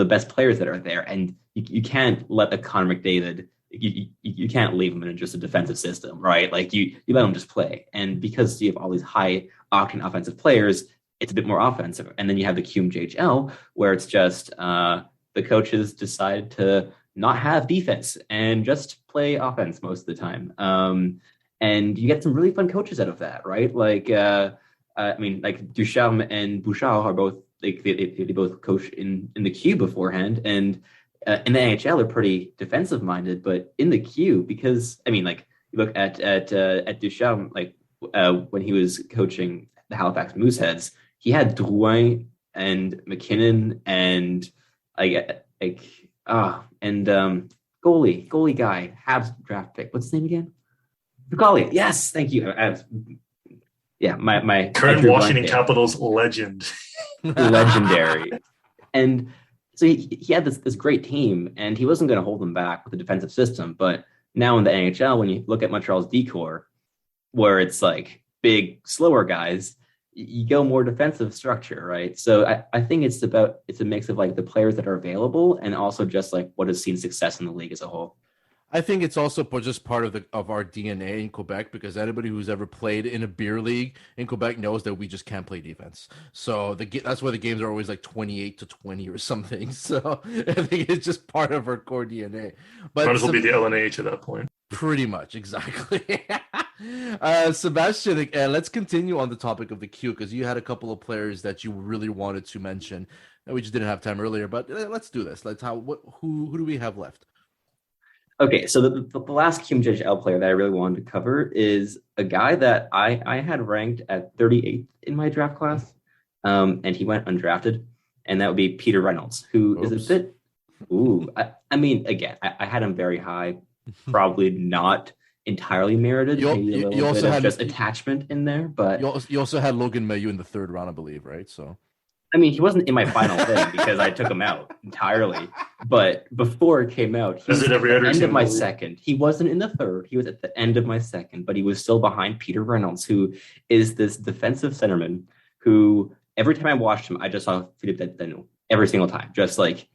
the best players that are there, and you can't let a Connor McDavid. You can't leave him in just a defensive system, right? Like you let him just play, and because you have all these high octane offensive players, it's a bit more offensive. And then you have the QMJHL where it's just the coaches decide to not have defense and just play offense most of the time. And you get some really fun coaches out of that, right? Like I mean, like Ducharme and Bouchard are both they both coach in the Q beforehand, and in the NHL they're pretty defensive minded, but in the Q, because I mean, like you look at Ducharme, like when he was coaching the Halifax Mooseheads, he had Drouin and McKinnon and goalie guy, Habs draft pick. What's his name again? Bucali. Yes, thank you. Yeah, my current Washington Capitals legend, legendary, and so he had this great team, and he wasn't going to hold them back with the defensive system. But now in the NHL, when you look at Montreal's decor, where it's like big, slower guys, you go more defensive structure, right? So I think it's a mix of like the players that are available and also just like what has seen success in the league as a whole. I think it's also just part of our DNA in Quebec, because anybody who's ever played in a beer league in Quebec knows that we just can't play defense. So that's why the games are always like 28-20 or something. So I think it's just part of our core DNA. But might as well be the LNH at that point. Pretty much, exactly. Sebastian, let's continue on the topic of the Q, because you had a couple of players that you really wanted to mention, and we just didn't have time earlier. But let's do this. Who do we have left? Okay, so the last QMJHL player that I really wanted to cover is a guy that I had ranked at 38th in my draft class, and he went undrafted, and that would be Peter Reynolds, who is a bit. I mean, again, I had him very high, probably not entirely merited. Maybe a little bit of just attachment in there, but you also had Logan Mailloux in the third round, I believe, right? So. I mean, he wasn't in my final thing because I took him out entirely. But before it came out, he was at the end of my second. He wasn't in the third. He was at the end of my second, but he was still behind Peter Reynolds, who is this defensive centerman who every time I watched him, I just saw Philippe Dano every single time, just like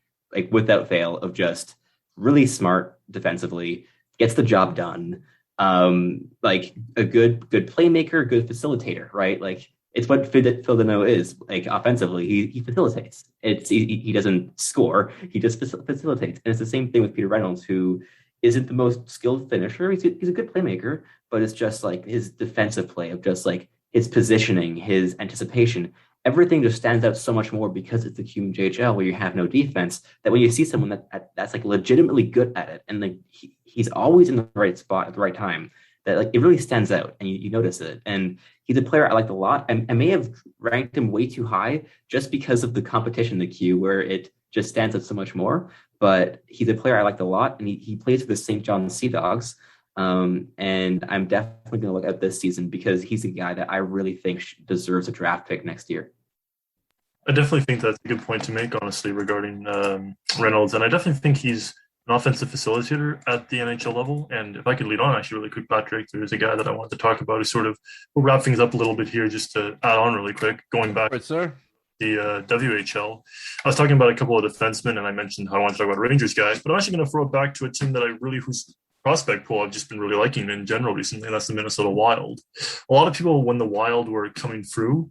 without fail, of just really smart defensively, gets the job done. Like a good playmaker, good facilitator, right? Like, it's what Phil Dano is, like offensively. He facilitates. He doesn't score. He just facilitates. And it's the same thing with Peter Reynolds, who isn't the most skilled finisher. He's a good playmaker, but it's just like his defensive play of just like his positioning, his anticipation. Everything just stands out so much more because it's the QMJHL where you have no defense, that when you see someone that's like legitimately good at it, and like he's always in the right spot at the right time, that like it really stands out and you notice it. And he's a player I liked a lot. I may have ranked him way too high just because of the competition in the queue, where it just stands out so much more. But he's a player I liked a lot, and he plays for the St. John Sea Dogs. And I'm definitely going to look at this season because he's a guy that I really think deserves a draft pick next year. I definitely think that's a good point to make, honestly, regarding Reynolds. And I definitely think he's an offensive facilitator at the NHL level. And if I could lead on actually really quick, Patrick, there's a guy that I wanted to talk about who sort of, we'll wrap things up a little bit here just to add on really quick, going back. Right, sir. The WHL. I was talking about a couple of defensemen, and I mentioned how I want to talk about Rangers guys, but I'm actually going to throw it back to a team that whose prospect pool I've just been really liking in general recently, and that's the Minnesota Wild. A lot of people, when the Wild were coming through,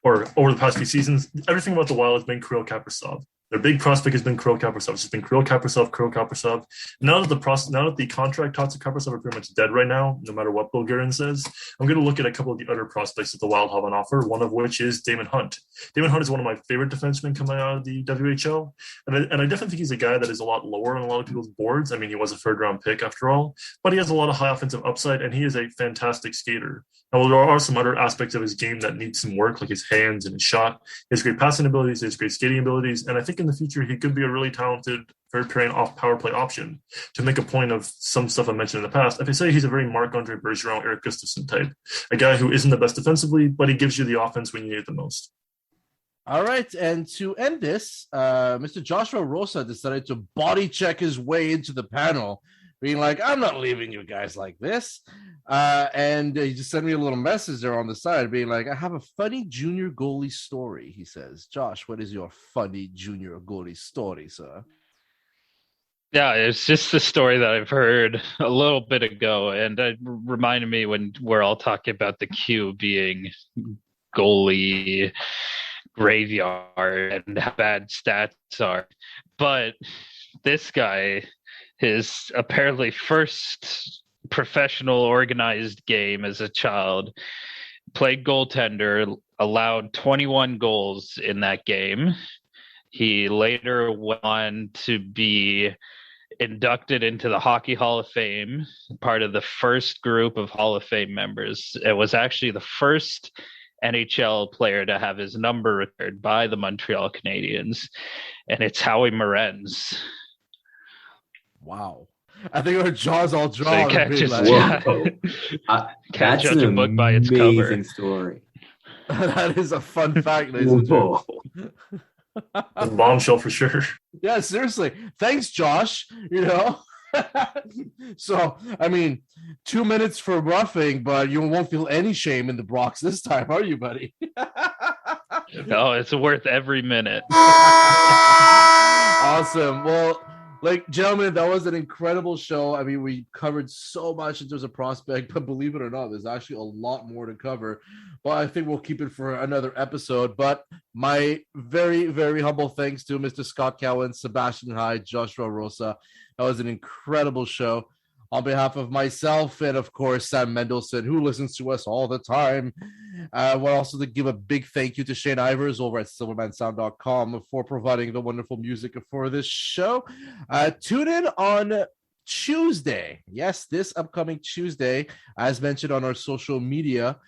or over the past few seasons, everything about the Wild has been Kirill Kaprizov. Their big prospect has been Kirill Kaprizov. It's just been Kirill Kaprizov. Now that the contract talks of Kaprizov are pretty much dead right now, no matter what Bill Guerin says, I'm going to look at a couple of the other prospects that the Wild have on offer, one of which is Damon Hunt. Damon Hunt is one of my favorite defensemen coming out of the WHL, and I definitely think he's a guy that is a lot lower on a lot of people's boards. I mean, he was a third-round pick after all, but he has a lot of high offensive upside, and he is a fantastic skater. Now, there are some other aspects of his game that need some work, like his hands and his shot. He has great passing abilities, he has great skating abilities, and I think in the future he could be a really talented third-pairing off power play option. To make a point of some stuff I mentioned in the past, if I say he's a very Marc-Andre Bergeron, Eric Gustafsson type, a guy who isn't the best defensively, but he gives you the offense when you need it the most. All right, and to end this, Mr. Joshua Rosa decided to body check his way into the panel. being like, I'm not leaving you guys like this. And he just sent me a little message there on the side being like, I have a funny junior goalie story, he says. Josh, what is your funny junior goalie story, sir? Yeah, it's just a story that I've heard a little bit ago, and it reminded me when we're all talking about the Q being goalie graveyard and how bad stats are. But this guy, his apparently first professional organized game as a child, played goaltender, allowed 21 goals in that game. He later went on to be inducted into the Hockey Hall of Fame, part of the first group of Hall of Fame members. It was actually the first NHL player to have his number retired by the Montreal Canadiens, and it's Howie Morenz. Wow. I think our jaws all drawn. So can't judge a book by its cover. Story. That is a fun fact, ladies and gentlemen. A bombshell for sure. Yeah, seriously. Thanks, Josh. So, I mean, 2 minutes for roughing, but you won't feel any shame in the Bronx this time, are you, buddy? No, it's worth every minute. Awesome. Well, gentlemen, that was an incredible show. I mean, we covered so much in terms of prospect, but believe it or not, there's actually a lot more to cover. But I think we'll keep it for another episode. But my very, very humble thanks to Mr. Scott Cowan, Sebastian Hyde, Joshua Rosa. That was an incredible show. On behalf of myself and, of course, Sam Mendelson, who listens to us all the time, I want also to give a big thank you to Shane Ivers over at silvermansound.com for providing the wonderful music for this show. Tune in on Tuesday. Yes, this upcoming Tuesday, as mentioned on our social media,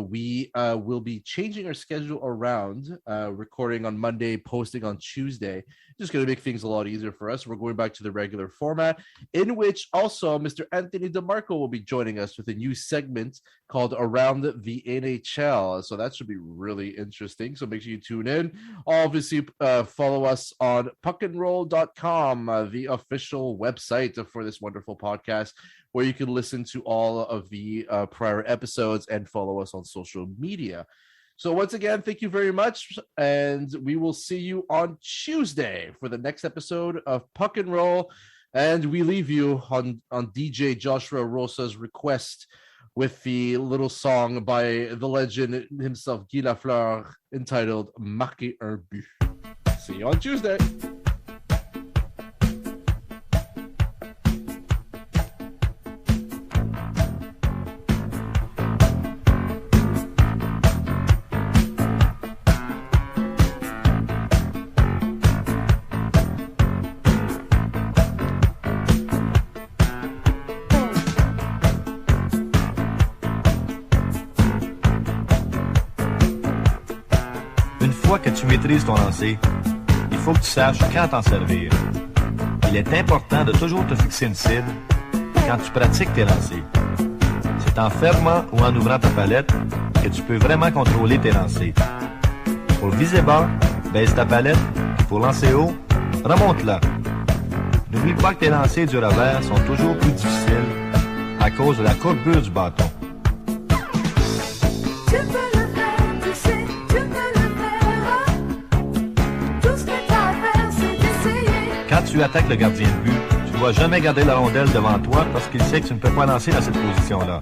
we will be changing our schedule around, recording on Monday, posting on Tuesday. Just going to make things a lot easier for us. We're going back to the regular format, in which also Mr. Anthony DeMarco will be joining us with a new segment called Around the NHL. So that should be really interesting. So make sure you tune in. Obviously, follow us on puckandroll.com, the official website for this wonderful podcast, where you can listen to all of the prior episodes and follow us on social media. So once again, thank you very much, and we will see you on Tuesday for the next episode of Puck and Roll. And we leave you on DJ Joshua Rosa's request with the little song by the legend himself, Guy Lafleur, entitled Marquer un but. See you on Tuesday. Que tu maîtrises ton lancer, il faut que tu saches quand t'en servir. Il est important de toujours te fixer une cible quand tu pratiques tes lancers. C'est en fermant ou en ouvrant ta palette que tu peux vraiment contrôler tes lancers. Pour viser bas, baisse ta palette, puis pour lancer haut, remonte-la. N'oublie pas que tes lancers du revers sont toujours plus difficiles à cause de la courbure du bâton. Quand tu attaques le gardien de but, tu ne dois jamais garder la rondelle devant toi parce qu'il sait que tu ne peux pas lancer dans cette position-là.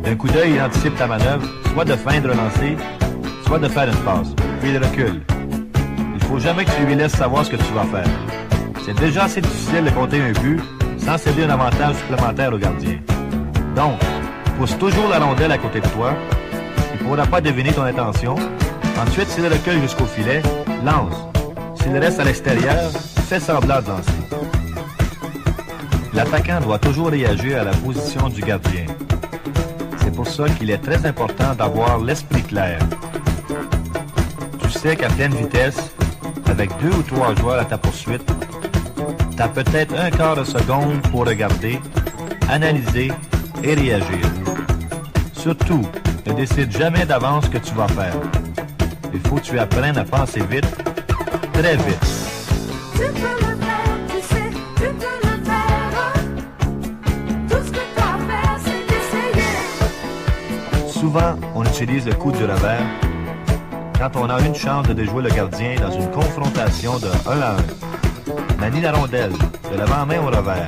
D'un coup d'œil, il anticipe ta manœuvre, soit de feindre le lancer, soit de faire une passe, puis il recule. Il ne faut jamais que tu lui laisses savoir ce que tu vas faire. C'est déjà assez difficile de compter un but sans céder un avantage supplémentaire au gardien. Donc, pousse toujours la rondelle à côté de toi. Il ne pourra pas deviner ton intention. Ensuite, s'il recule jusqu'au filet, lance. S'il reste à l'extérieur, fais semblant de lancer. L'attaquant doit toujours réagir à la position du gardien. C'est pour ça qu'il est très important d'avoir l'esprit clair. Tu sais qu'à pleine vitesse, avec 2 ou 3 joueurs à ta poursuite, tu as peut-être un quart de seconde pour regarder, analyser et réagir. Surtout, ne décide jamais d'avance ce que tu vas faire. Il faut que tu apprennes à penser vite, très vite. Tu peux le faire, tu sais, tu peux le faire. Souvent, on utilise le coup du revers quand on a une chance de déjouer le gardien dans une confrontation de 1 à 1. Manie la rondelle, de l'avant-main au revers.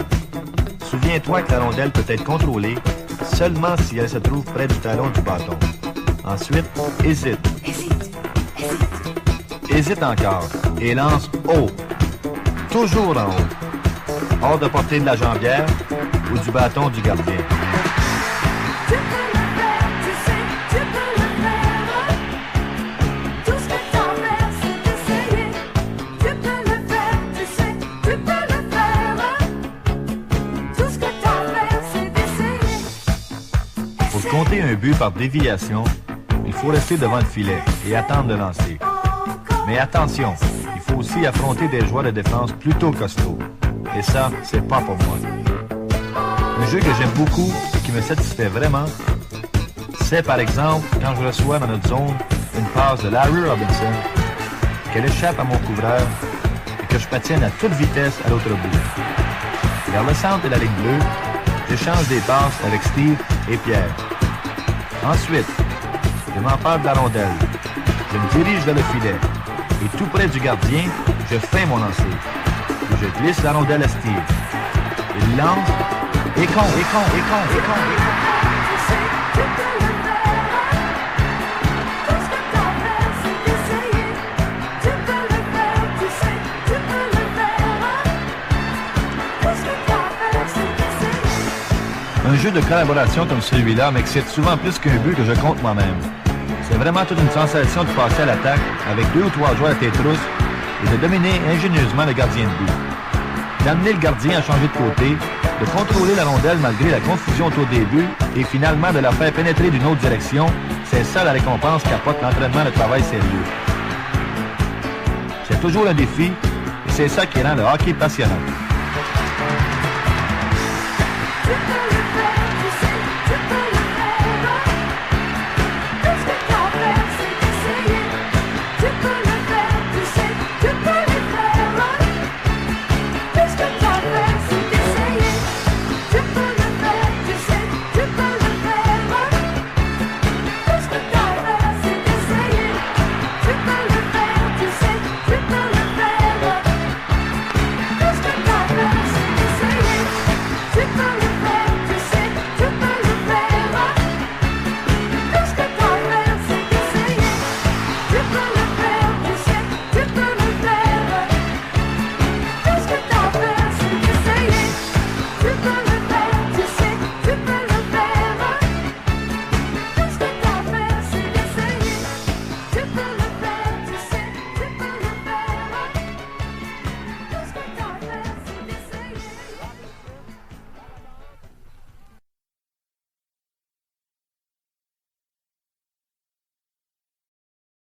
Souviens-toi que la rondelle peut être contrôlée seulement si elle se trouve près du talon du bâton. Ensuite, hésite. Hésite encore et lance haut. Toujours en haut. Hors de portée de la jambière ou du bâton du gardien. Pour compter un but par déviation, il faut rester devant le filet et attendre de lancer. Mais attention, il faut aussi affronter des joueurs de défense plutôt costauds. Et ça, c'est pas pour moi. Un jeu que j'aime beaucoup et qui me satisfait vraiment, c'est par exemple quand je reçois dans notre zone une passe de Larry Robinson, qu'elle échappe à mon couvreur et que je patine à toute vitesse à l'autre bout. Vers le centre de la ligne bleue, j'échange des passes avec Steve et Pierre. Ensuite, je m'empare de la rondelle. Je me dirige vers le filet. Et tout près du gardien, je feins mon lancer. Puis je glisse la rondelle à Steve. Il lance. Et con. Un jeu de collaboration comme celui-là m'excite souvent plus qu'un but que je compte moi-même. C'est vraiment toute une sensation de passer à l'attaque avec 2 ou 3 joueurs à tes trousses et de dominer ingénieusement le gardien de but. D'amener le gardien à changer de côté, de contrôler la rondelle malgré la confusion autour des buts et finalement de la faire pénétrer d'une autre direction, c'est ça la récompense qu'apporte l'entraînement de travail sérieux. C'est toujours un défi et c'est ça qui rend le hockey passionnant.